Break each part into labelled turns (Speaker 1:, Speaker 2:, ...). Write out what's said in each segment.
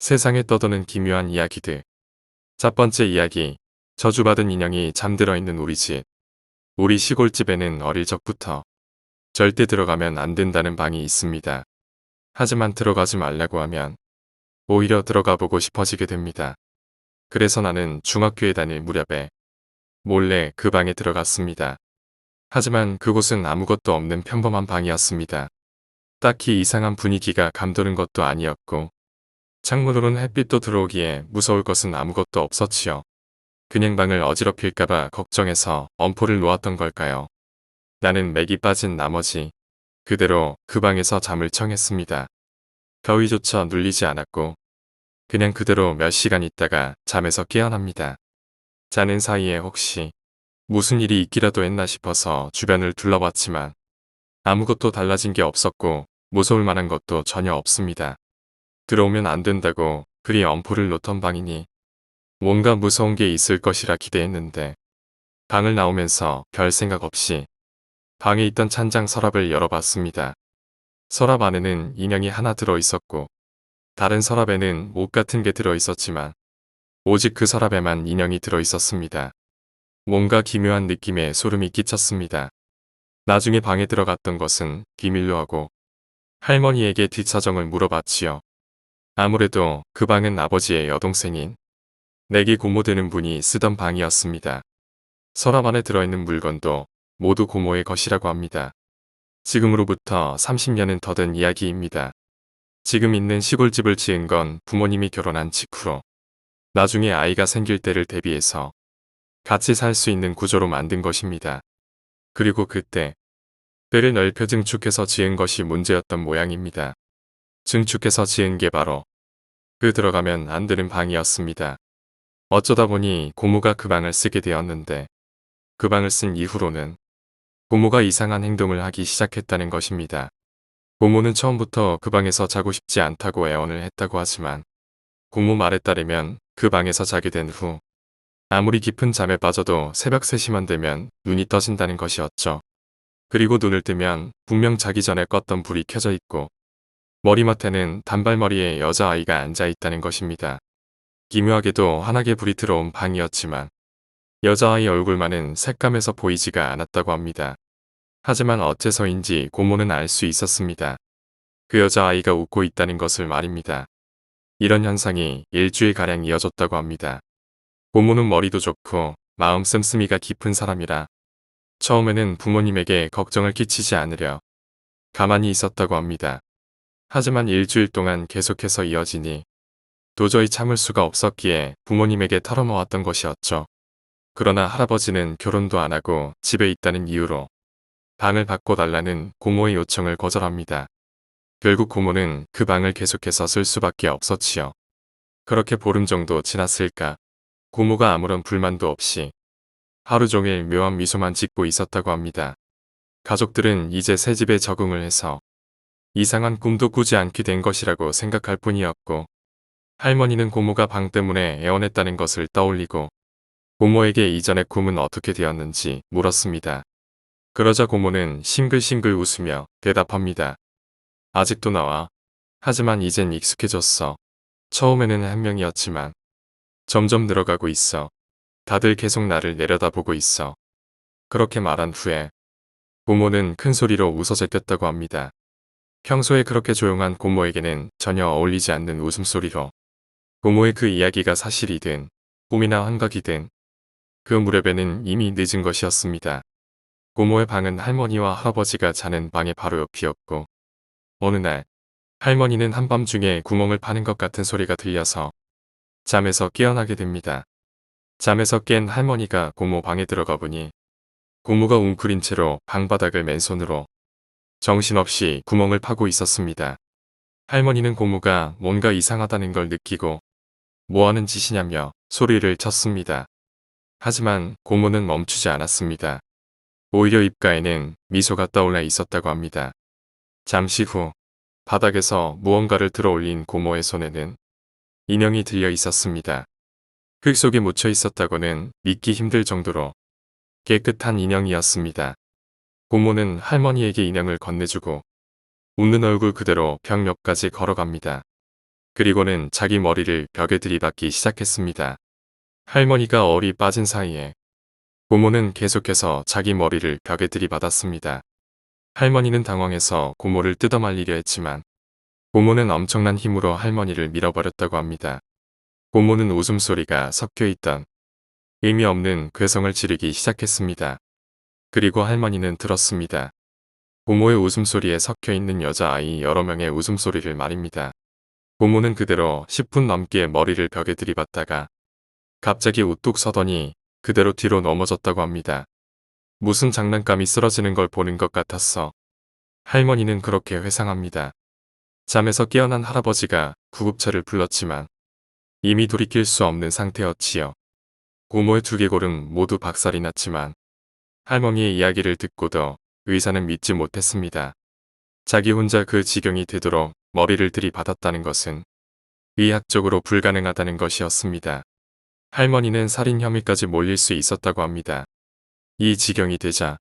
Speaker 1: 세상에 떠도는 기묘한 이야기들. 첫 번째 이야기. 저주받은 인형이 잠들어 있는 우리 집. 우리 시골집에는 어릴 적부터 절대 들어가면 안 된다는 방이 있습니다. 하지만 들어가지 말라고 하면 오히려 들어가 보고 싶어지게 됩니다. 그래서 나는 중학교에 다닐 무렵에 몰래 그 방에 들어갔습니다. 하지만 그곳은 아무것도 없는 평범한 방이었습니다. 딱히 이상한 분위기가 감도는 것도 아니었고 창문으로는 햇빛도 들어오기에 무서울 것은 아무것도 없었지요. 그냥 방을 어지럽힐까봐 걱정해서 엄포를 놓았던 걸까요? 나는 맥이 빠진 나머지 그대로 그 방에서 잠을 청했습니다. 더위조차 눌리지 않았고 그냥 그대로 몇 시간 있다가 잠에서 깨어납니다. 자는 사이에 혹시 무슨 일이 있기라도 했나 싶어서 주변을 둘러봤지만 아무것도 달라진 게 없었고 무서울 만한 것도 전혀 없습니다. 들어오면 안 된다고 그리 엄포를 놓던 방이니 뭔가 무서운 게 있을 것이라 기대했는데 방을 나오면서 별 생각 없이 방에 있던 찬장 서랍을 열어봤습니다. 서랍 안에는 인형이 하나 들어있었고 다른 서랍에는 옷 같은 게 들어있었지만 오직 그 서랍에만 인형이 들어있었습니다. 뭔가 기묘한 느낌에 소름이 끼쳤습니다. 나중에 방에 들어갔던 것은 비밀로 하고 할머니에게 뒷사정을 물어봤지요. 아무래도 그 방은 아버지의 여동생인 내기 고모 되는 분이 쓰던 방이었습니다. 서랍 안에 들어있는 물건도 모두 고모의 것이라고 합니다. 지금으로부터 30년은 더 된 이야기입니다. 지금 있는 시골집을 지은 건 부모님이 결혼한 직후로 나중에 아이가 생길 때를 대비해서 같이 살 수 있는 구조로 만든 것입니다. 그리고 그때 배를 넓혀 증축해서 지은 것이 문제였던 모양입니다. 증축해서 지은 게 바로 그 들어가면 안 되는 방이었습니다. 어쩌다 보니 고모가 그 방을 쓰게 되었는데 그 방을 쓴 이후로는 고모가 이상한 행동을 하기 시작했다는 것입니다. 고모는 처음부터 그 방에서 자고 싶지 않다고 애원을 했다고 하지만 고모 말에 따르면 그 방에서 자게 된 후 아무리 깊은 잠에 빠져도 새벽 3시만 되면 눈이 떠진다는 것이었죠. 그리고 눈을 뜨면 분명 자기 전에 껐던 불이 켜져 있고 머리맡에는 단발머리의 여자아이가 앉아 있다는 것입니다. 기묘하게도 환하게 불이 들어온 방이었지만 여자아이 얼굴만은 색감에서 보이지가 않았다고 합니다. 하지만 어째서인지 고모는 알 수 있었습니다. 그 여자아이가 웃고 있다는 것을 말입니다. 이런 현상이 일주일가량 이어졌다고 합니다. 고모는 머리도 좋고 마음 씀씀이가 깊은 사람이라 처음에는 부모님에게 걱정을 끼치지 않으려 가만히 있었다고 합니다. 하지만 일주일 동안 계속해서 이어지니 도저히 참을 수가 없었기에 부모님에게 털어놓았던 것이었죠. 그러나 할아버지는 결혼도 안 하고 집에 있다는 이유로 방을 바꿔달라는 고모의 요청을 거절합니다. 결국 고모는 그 방을 계속해서 쓸 수밖에 없었지요. 그렇게 보름 정도 지났을까 고모가 아무런 불만도 없이 하루 종일 묘한 미소만 짓고 있었다고 합니다. 가족들은 이제 새 집에 적응을 해서 이상한 꿈도 꾸지 않게 된 것이라고 생각할 뿐이었고 할머니는 고모가 방 때문에 애원했다는 것을 떠올리고 고모에게 이전의 꿈은 어떻게 되었는지 물었습니다. 그러자 고모는 싱글싱글 웃으며 대답합니다. 아직도 나와. 하지만 이젠 익숙해졌어. 처음에는 한 명이었지만 점점 늘어가고 있어. 다들 계속 나를 내려다보고 있어. 그렇게 말한 후에 고모는 큰 소리로 웃어 제꼈다고 합니다. 평소에 그렇게 조용한 고모에게는 전혀 어울리지 않는 웃음소리로 고모의 그 이야기가 사실이든 꿈이나 환각이든 그 무렵에는 이미 늦은 것이었습니다. 고모의 방은 할머니와 할아버지가 자는 방의 바로 옆이었고 어느 날 할머니는 한밤중에 구멍을 파는 것 같은 소리가 들려서 잠에서 깨어나게 됩니다. 잠에서 깬 할머니가 고모 방에 들어가 보니 고모가 웅크린 채로 방바닥을 맨손으로 정신없이 구멍을 파고 있었습니다. 할머니는 고모가 뭔가 이상하다는 걸 느끼고 뭐하는 짓이냐며 소리를 쳤습니다. 하지만 고모는 멈추지 않았습니다. 오히려 입가에는 미소가 떠올라 있었다고 합니다. 잠시 후 바닥에서 무언가를 들어 올린 고모의 손에는 인형이 들려 있었습니다. 흙 속에 묻혀 있었다고는 믿기 힘들 정도로 깨끗한 인형이었습니다. 고모는 할머니에게 인형을 건네주고 웃는 얼굴 그대로 벽 옆까지 걸어갑니다. 그리고는 자기 머리를 벽에 들이받기 시작했습니다. 할머니가 얼이 빠진 사이에 고모는 계속해서 자기 머리를 벽에 들이받았습니다. 할머니는 당황해서 고모를 뜯어말리려 했지만 고모는 엄청난 힘으로 할머니를 밀어버렸다고 합니다. 고모는 웃음소리가 섞여 있던 의미 없는 괴성을 지르기 시작했습니다. 그리고 할머니는 들었습니다. 고모의 웃음소리에 섞여 있는 여자아이 여러 명의 웃음소리를 말입니다. 고모는 그대로 10분 넘게 머리를 벽에 들이받다가 갑자기 우뚝 서더니 그대로 뒤로 넘어졌다고 합니다. 무슨 장난감이 쓰러지는 걸 보는 것 같았어. 할머니는 그렇게 회상합니다. 잠에서 깨어난 할아버지가 구급차를 불렀지만 이미 돌이킬 수 없는 상태였지요. 고모의 두개골은 모두 박살이 났지만 할머니의 이야기를 듣고도 의사는 믿지 못했습니다. 자기 혼자 그 지경이 되도록 머리를 들이받았다는 것은 의학적으로 불가능하다는 것이었습니다. 할머니는 살인 혐의까지 몰릴 수 있었다고 합니다. 이 지경이 되자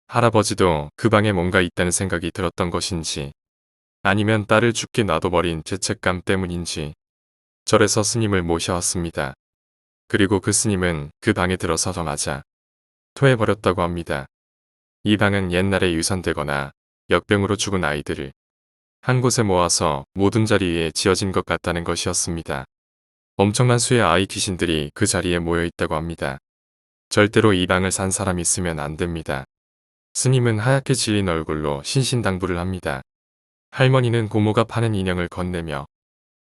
Speaker 1: 할아버지도 그 방에 뭔가 있다는 생각이 들었던 것인지 아니면 딸을 죽게 놔둬버린 죄책감 때문인지 절에서 스님을 모셔왔습니다. 그리고 그 스님은 그 방에 들어서자마자 토해버렸다고 합니다. 이 방은 옛날에 유산되거나 역병으로 죽은 아이들을 한 곳에 모아서 모든 자리 위에 지어진 것 같다는 것이었습니다. 엄청난 수의 아이 귀신들이 그 자리에 모여 있다고 합니다. 절대로 이 방을 산 사람이 있으면 안 됩니다. 스님은 하얗게 질린 얼굴로 신신당부를 합니다. 할머니는 고모가 파는 인형을 건네며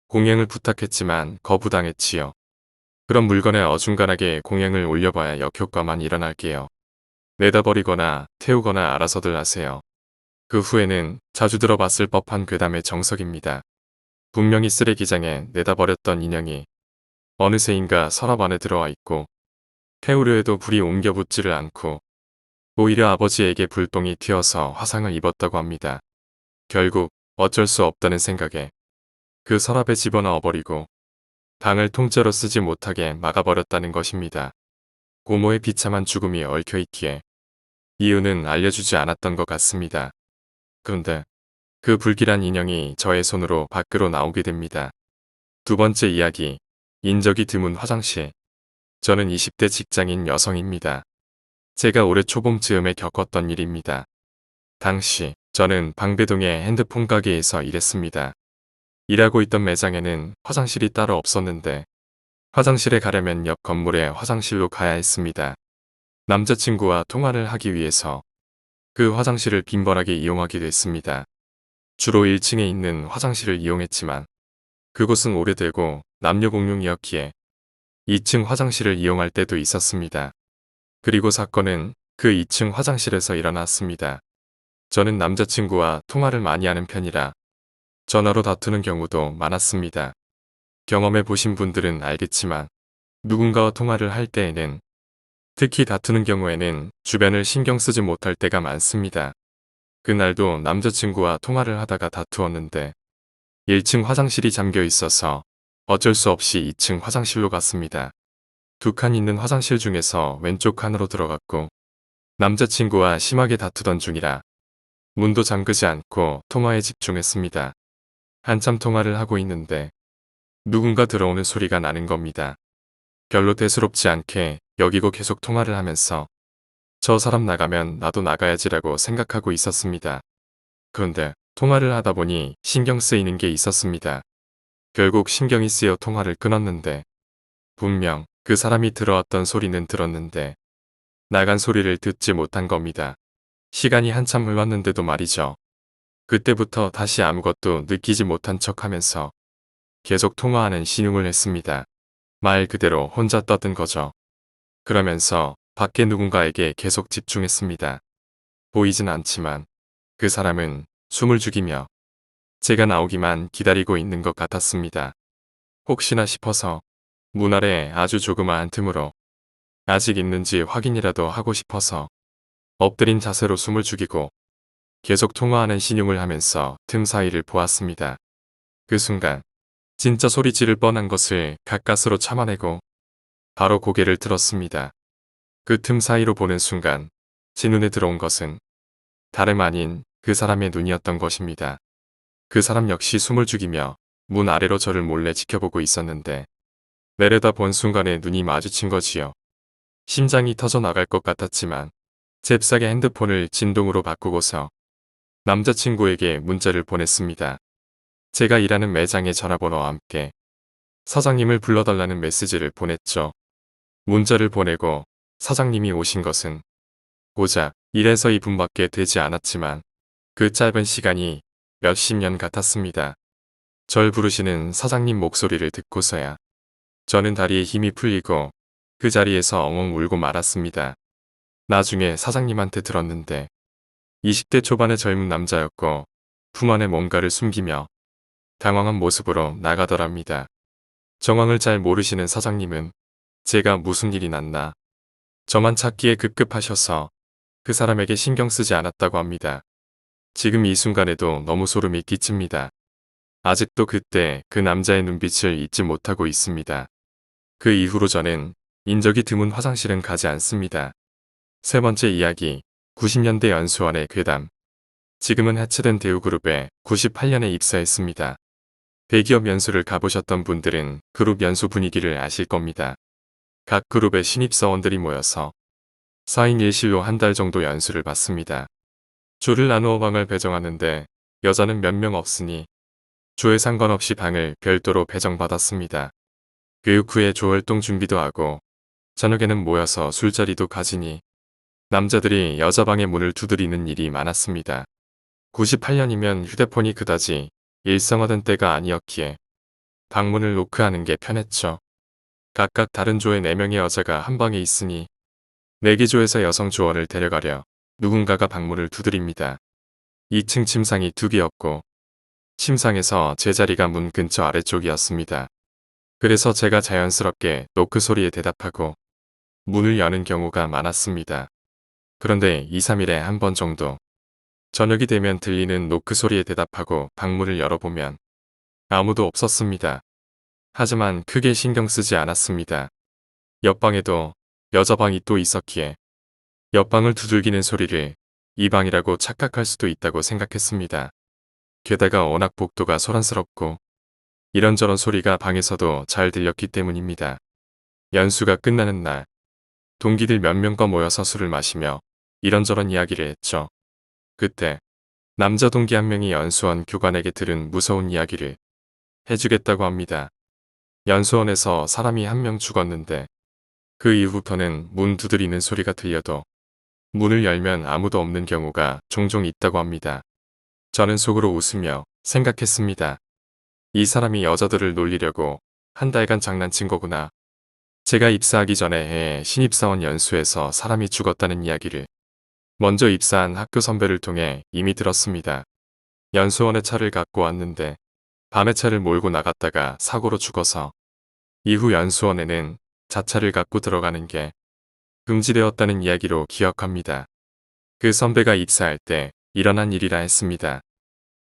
Speaker 1: 공양을 부탁했지만 거부당했지요. 그런 물건에 어중간하게 공양을 올려봐야 역효과만 일어날게요. 내다버리거나 태우거나 알아서들 하세요. 그 후에는 자주 들어봤을 법한 괴담의 정석입니다. 분명히 쓰레기장에 내다버렸던 인형이 어느새인가 서랍 안에 들어와 있고 태우려 해도 불이 옮겨 붙지를 않고 오히려 아버지에게 불똥이 튀어서 화상을 입었다고 합니다. 결국 어쩔 수 없다는 생각에 그 서랍에 집어넣어 버리고 방을 통째로 쓰지 못하게 막아버렸다는 것입니다. 고모의 비참한 죽음이 얽혀있기에 이유는 알려주지 않았던 것 같습니다. 그런데 그 불길한 인형이 저의 손으로 밖으로 나오게 됩니다. 두 번째 이야기, 인적이 드문 화장실. 저는 20대 직장인 여성입니다. 제가 올해 초봄 즈음에 겪었던 일입니다. 당시 저는 방배동의 핸드폰 가게에서 일했습니다. 일하고 있던 매장에는 화장실이 따로 없었는데 화장실에 가려면 옆 건물의 화장실로 가야 했습니다. 남자친구와 통화를 하기 위해서 그 화장실을 빈번하게 이용하게 됐습니다. 주로 1층에 있는 화장실을 이용했지만 그곳은 오래되고 남녀 공용이었기에 2층 화장실을 이용할 때도 있었습니다. 그리고 사건은 그 2층 화장실에서 일어났습니다. 저는 남자친구와 통화를 많이 하는 편이라 전화로 다투는 경우도 많았습니다. 경험해 보신 분들은 알겠지만 누군가와 통화를 할 때에는 특히 다투는 경우에는 주변을 신경 쓰지 못할 때가 많습니다. 그날도 남자친구와 통화를 하다가 다투었는데 1층 화장실이 잠겨 있어서 어쩔 수 없이 2층 화장실로 갔습니다. 두 칸 있는 화장실 중에서 왼쪽 칸으로 들어갔고 남자친구와 심하게 다투던 중이라 문도 잠그지 않고 통화에 집중했습니다. 한참 통화를 하고 있는데 누군가 들어오는 소리가 나는 겁니다. 별로 대수롭지 않게 여기고 계속 통화를 하면서 저 사람 나가면 나도 나가야지라고 생각하고 있었습니다. 그런데 통화를 하다 보니 신경 쓰이는 게 있었습니다. 결국 신경이 쓰여 통화를 끊었는데 분명 그 사람이 들어왔던 소리는 들었는데 나간 소리를 듣지 못한 겁니다. 시간이 한참 흘렀는데도 말이죠. 그때부터 다시 아무것도 느끼지 못한 척하면서 계속 통화하는 신용을 했습니다. 말 그대로 혼자 떠든 거죠. 그러면서 밖에 누군가에게 계속 집중했습니다. 보이진 않지만 그 사람은 숨을 죽이며 제가 나오기만 기다리고 있는 것 같았습니다. 혹시나 싶어서 문 아래 아주 조그마한 틈으로 아직 있는지 확인이라도 하고 싶어서 엎드린 자세로 숨을 죽이고 계속 통화하는 신용을 하면서 틈 사이를 보았습니다. 그 순간 진짜 소리 지를 뻔한 것을 가까스로 참아내고 바로 고개를 들었습니다. 그 틈 사이로 보는 순간 제 눈에 들어온 것은 다름 아닌 그 사람의 눈이었던 것입니다. 그 사람 역시 숨을 죽이며 문 아래로 저를 몰래 지켜보고 있었는데 내려다 본 순간에 눈이 마주친 거지요. 심장이 터져 나갈 것 같았지만 잽싸게 핸드폰을 진동으로 바꾸고서 남자친구에게 문자를 보냈습니다. 제가 일하는 매장의 전화번호와 함께 사장님을 불러달라는 메시지를 보냈죠. 문자를 보내고 사장님이 오신 것은 고작 1에서 2분밖에 되지 않았지만 그 짧은 시간이 몇십 년 같았습니다. 절 부르시는 사장님 목소리를 듣고서야 저는 다리에 힘이 풀리고 그 자리에서 엉엉 울고 말았습니다. 나중에 사장님한테 들었는데 20대 초반의 젊은 남자였고 품 안에 뭔가를 숨기며 당황한 모습으로 나가더랍니다. 정황을 잘 모르시는 사장님은 제가 무슨 일이 났나 저만 찾기에 급급하셔서 그 사람에게 신경 쓰지 않았다고 합니다. 지금 이 순간에도 너무 소름이 끼칩니다. 아직도 그때 그 남자의 눈빛을 잊지 못하고 있습니다. 그 이후로 저는 인적이 드문 화장실은 가지 않습니다. 세 번째 이야기, 90년대 연수원의 괴담. 지금은 해체된 대우그룹에 98년에 입사했습니다. 대기업 연수를 가보셨던 분들은 그룹 연수 분위기를 아실 겁니다. 각 그룹의 신입사원들이 모여서 4인 1실로 한 달 정도 연수를 받습니다. 조를 나누어 방을 배정하는데 여자는 몇 명 없으니 조에 상관없이 방을 별도로 배정받았습니다. 교육 후에 조 활동 준비도 하고 저녁에는 모여서 술자리도 가지니 남자들이 여자 방의 문을 두드리는 일이 많았습니다. 98년이면 휴대폰이 그다지 일상화된 때가 아니었기에 방문을 노크하는 게 편했죠. 각각 다른 조에 4명의 여자가 한 방에 있으니 4개 조에서 여성 조원을 데려가려 누군가가 방문을 두드립니다. 2층 침상이 2개였고 침상에서 제 자리가 문 근처 아래쪽이었습니다. 그래서 제가 자연스럽게 노크 소리에 대답하고 문을 여는 경우가 많았습니다. 그런데 2, 3일에 한 번 정도 저녁이 되면 들리는 노크 소리에 대답하고 방문을 열어보면 아무도 없었습니다. 하지만 크게 신경 쓰지 않았습니다. 옆방에도 여자방이 또 있었기에 옆방을 두들기는 소리를 이 방이라고 착각할 수도 있다고 생각했습니다. 게다가 워낙 복도가 소란스럽고 이런저런 소리가 방에서도 잘 들렸기 때문입니다. 연수가 끝나는 날 동기들 몇 명과 모여서 술을 마시며 이런저런 이야기를 했죠. 그때 남자 동기 한 명이 연수원 교관에게 들은 무서운 이야기를 해주겠다고 합니다. 연수원에서 사람이 한 명 죽었는데 그 이후부터는 문 두드리는 소리가 들려도 문을 열면 아무도 없는 경우가 종종 있다고 합니다. 저는 속으로 웃으며 생각했습니다. 이 사람이 여자들을 놀리려고 한 달간 장난친 거구나. 제가 입사하기 전에 해 신입사원 연수에서 사람이 죽었다는 이야기를 먼저 입사한 학교 선배를 통해 이미 들었습니다. 연수원에 차를 갖고 왔는데 밤에 차를 몰고 나갔다가 사고로 죽어서 이후 연수원에는 자차를 갖고 들어가는 게 금지되었다는 이야기로 기억합니다. 그 선배가 입사할 때 일어난 일이라 했습니다.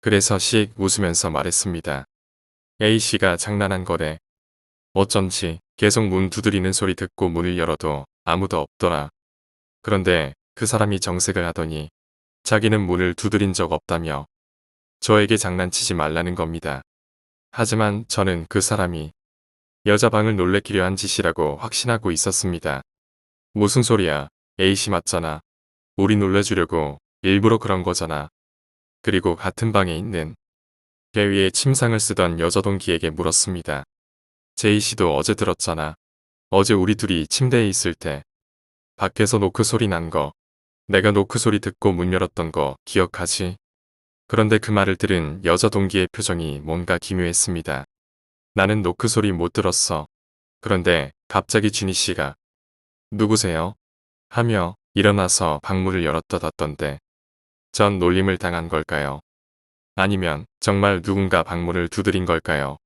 Speaker 1: 그래서 씩 웃으면서 말했습니다. A씨가 장난한 거래. 어쩐지 계속 문 두드리는 소리 듣고 문을 열어도 아무도 없더라. 그런데 그 사람이 정색을 하더니 자기는 문을 두드린 적 없다며 저에게 장난치지 말라는 겁니다. 하지만 저는 그 사람이 여자 방을 놀래키려 한 짓이라고 확신하고 있었습니다. 무슨 소리야. A씨 맞잖아. 우리 놀래주려고 일부러 그런 거잖아. 그리고 같은 방에 있는 배 위에 침상을 쓰던 여자 동기에게 물었습니다. 제이씨도 어제 들었잖아. 어제 우리 둘이 침대에 있을 때 밖에서 노크 소리 난 거. 내가 노크 소리 듣고 문 열었던 거 기억하지? 그런데 그 말을 들은 여자 동기의 표정이 뭔가 기묘했습니다. 나는 노크 소리 못 들었어. 그런데 갑자기 준희 씨가 누구세요? 하며 일어나서 방문을 열었다 닫던데 전 놀림을 당한 걸까요? 아니면 정말 누군가 방문을 두드린 걸까요?